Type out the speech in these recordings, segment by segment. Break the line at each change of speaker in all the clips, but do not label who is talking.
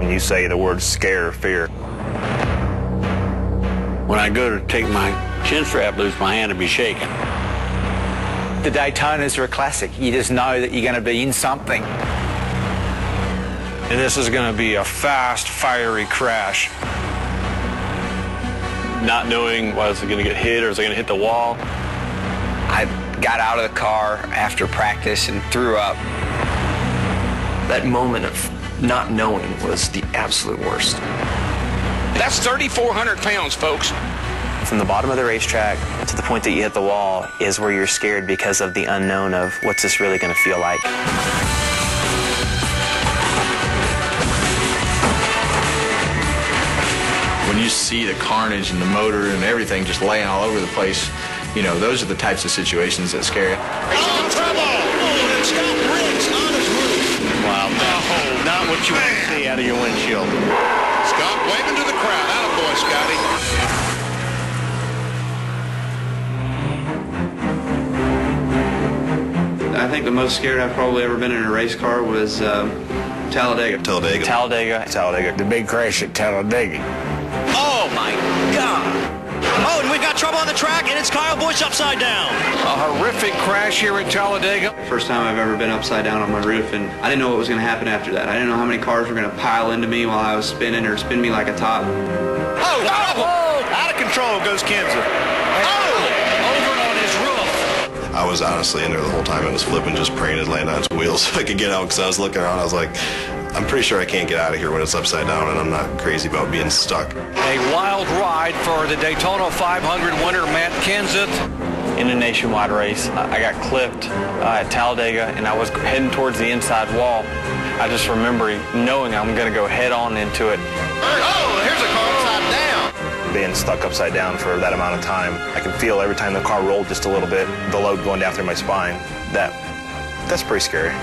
when you say the words scare or fear.
When I go to take my chin strap loose, my hand will be shaking.
The Daytonas are a classic. You just know that you're going to be in something.
And this is going to be a fast, fiery crash. Not knowing, was it going to get hit or is it going to hit the wall?
I got out of the car after practice and threw up.
That moment of not knowing was the absolute worst.
That's 3,400 pounds, folks.
From the bottom of the racetrack to the point that you hit the wall is where you're scared because of the unknown of what's this really going to feel like.
When you see the carnage and the motor and everything just laying all over the place, you know, those are the types of situations that scare you.
Oh, trouble! Oh, and Scott Briggs on his roof.
Wow, not what you want to see out of your windshield.
Scott waving to the crowd. Attaboy, Scotty.
I think the most scared I've probably ever been in a race car was Talladega.
Talladega.
The big crash at Talladega.
Oh, my God. Oh, and we've got trouble on the track, and it's Kyle Busch upside down.
A horrific crash here at Talladega.
First time I've ever been upside down on my roof, and I didn't know what was going to happen after that. I didn't know how many cars were going to pile into me while I was spinning or spin me like a top.
Oh, out of control goes Kansas. Over on his roof.
I was honestly in there the whole time. It was flipping, just praying to land on its wheels so I could get out, because I was looking around. I was like, I'm pretty sure I can't get out of here when it's upside down, and I'm not crazy about being stuck.
A wild ride for the Daytona 500 winner, Matt Kenseth.
In a nationwide race, I got clipped at Talladega, and I was heading towards the inside wall. I just remember knowing I'm going to go head on into it.
Oh, here's a car upside down.
Being stuck upside down for that amount of time, I can feel every time the car rolled just a little bit, the load going down through my spine. That's pretty scary.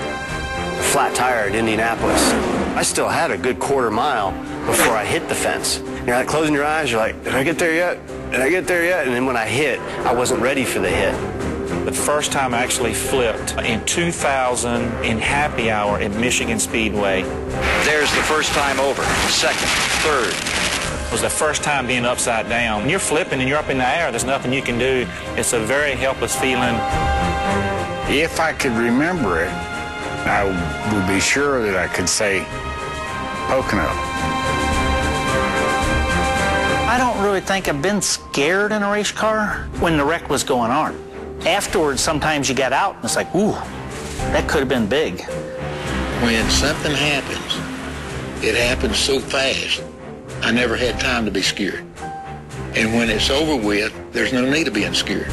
Flat tire at Indianapolis. I still had a good quarter mile before I hit the fence. You're like closing your eyes, you're like, did I get there yet? Did I get there yet? And then when I hit, I wasn't ready for the hit.
The first time I actually flipped in 2000 in happy hour at Michigan Speedway.
There's the first time over. Second, third.
It was the first time being upside down. When you're flipping and you're up in the air, there's nothing you can do. It's a very helpless feeling.
If I could remember it, I would be sure that I could say Pocono.
I don't really think I've been scared in a race car when the wreck was going on. Afterwards, sometimes you get out and it's like, ooh, that could have been big.
When something happens, it happens so fast, I never had time to be scared. And when it's over with, there's no need of being scared.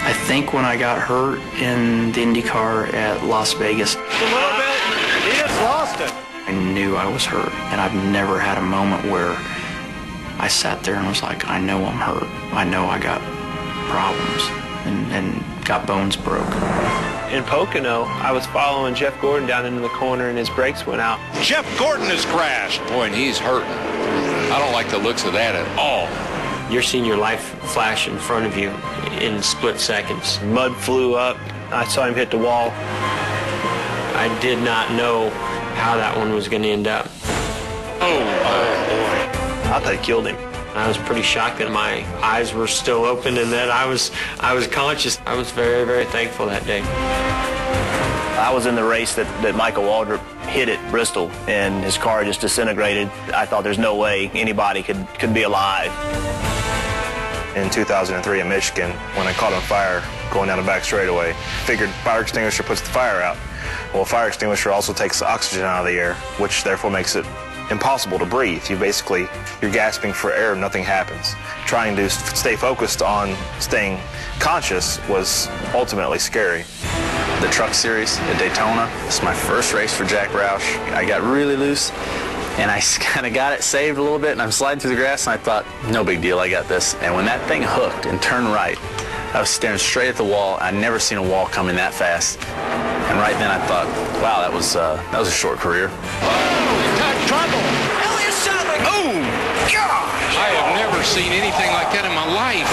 I think when I got hurt in the IndyCar at Las Vegas,
A little bit. He just lost it.
I knew I was hurt, and I've never had a moment where I sat there and was like, I know I'm hurt. I know I got problems and got bones broke.
In Pocono, I was following Jeff Gordon down into the corner and his brakes went out.
Jeff Gordon has crashed. Boy, and he's hurting. I don't like the looks of that at all.
You're seeing your life flash in front of you in split seconds. Mud flew up. I saw him hit the wall. I did not know how that one was going to end up.
Oh, boy.
I thought he killed him. I was pretty shocked that my eyes were still open and that I was conscious. I was very, very thankful that day.
I was in the race that Michael Waldrop hit at Bristol, and his car just disintegrated. I thought there's no way anybody could be alive.
In 2003 in Michigan, when I caught on fire going down the back straightaway, figured fire extinguisher puts the fire out. Well, a fire extinguisher also takes the oxygen out of the air, which therefore makes it impossible to breathe. You're gasping for air, nothing happens. Trying to stay focused on staying conscious was ultimately scary.
The Truck Series at Daytona, this is my first race for Jack Roush. I got really loose, and I kind of got it saved a little bit, and I'm sliding through the grass, and I thought, no big deal, I got this. And when that thing hooked and turned right, I was staring straight at the wall. I'd never seen a wall come in that fast. And right then I thought, wow, that was a short career.
Trouble.
Elliott Sadler.
Oh, gosh. I have never seen anything like that in my life.